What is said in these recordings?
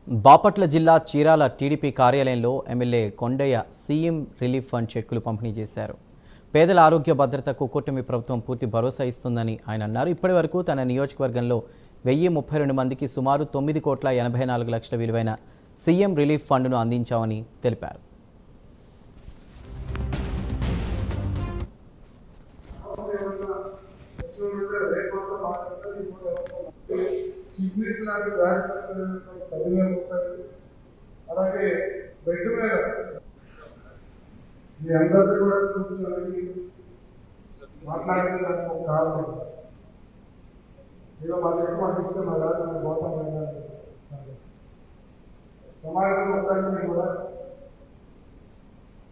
బాపట్ల జిల్లా చీరాల టీడీపీ కార్యాలయంలో MLA Kondaiah CM relief fund చెక్కులు పంపిణీ చేశారు. పేదల ఆరోగ్య భద్రతకు కూటమి ప్రభుత్వం పూర్తి భరోసా ఇస్తుందని ఆయన అన్నారు. ఇప్పటి వరకు తన నియోజకవర్గంలో 1032 మందికి సుమారు 9,84 లక్షల విలువైన సీఎం రిలీఫ్ ఫండ్ను అందించామని తెలిపారు. కిడ్నీస్ లాంటి వ్యాధిగ్రస్తులైనటువంటి 10,000 రూపాయలు, అలాగే బెడ్ మీద మీ అందరినీ కూడా కూర్చొని మాట్లాడేదానికి ఒక కారణం. ఏదో మా చెట్టు పంపిస్తే మా రాజు మన పోతాం. సమాజం మొత్తాన్ని కూడా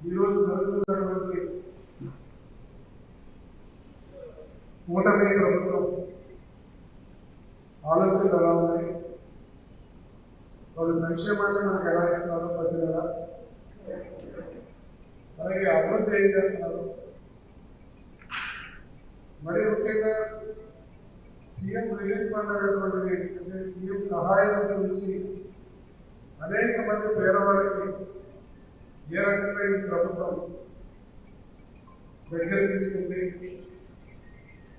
ఈరోజు జరుగుతున్నటువంటి కూటమి ప్రభుత్వం ఆలోచనలు ఎలా ఉన్నాయి, వాళ్ళు సంక్షేమాన్ని మనకు ఎలా ఇస్తున్నారు, ప్రతి నెల అలాగే అభివృద్ధి ఏం చేస్తున్నారు, మరి ముఖ్యంగా సీఎం రిలీఫ్ ఫండ్ అనేటువంటిది అంటే సీఎం సహాయం గురించి అనేక మంది పేదవాళ్ళకి ఏ రకంగా ఈ ప్రభుత్వం దగ్గర తీసుకుంది,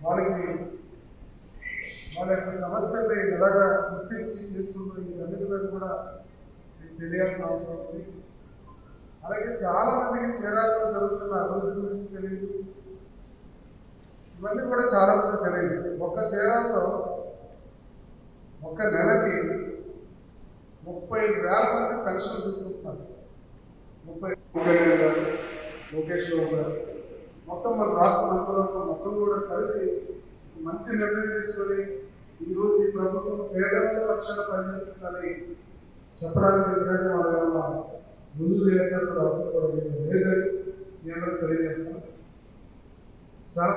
వాళ్ళకి వాళ్ళ యొక్క సమస్యల్ని ఎలాగా గుర్తించి చేస్తుందో ఇవన్నిటిలో కూడా తెలియాల్సిన అవసరం ఉంది. అలాగే చాలా మందికి చీరాలలో జరుగుతున్న అభివృద్ధి గురించి తెలియదు, ఇవన్నీ కూడా చాలా మంది తెలియదు. ఒక్క చీరాలలో ఒక్క నెలకి 30,000 మంది పెన్షన్ తీసుకుంటున్నారు. 30 లోకేష్ బాబు గారు మొత్తం మన రాష్ట్ర మంత్రులతో మొత్తం కూడా కలిసి మంచి నిర్ణయం తీసుకొని ఈరోజు ఈ ప్రభుత్వం పేదల రక్షణ పనిచేస్తుందని చెప్పడానికి ఎందుకంటే వాళ్ళు ఏమన్నా రుజువు చేశారు అవసరం కూడా లేదని మీ అందరూ తెలియజేస్తాను. చాలా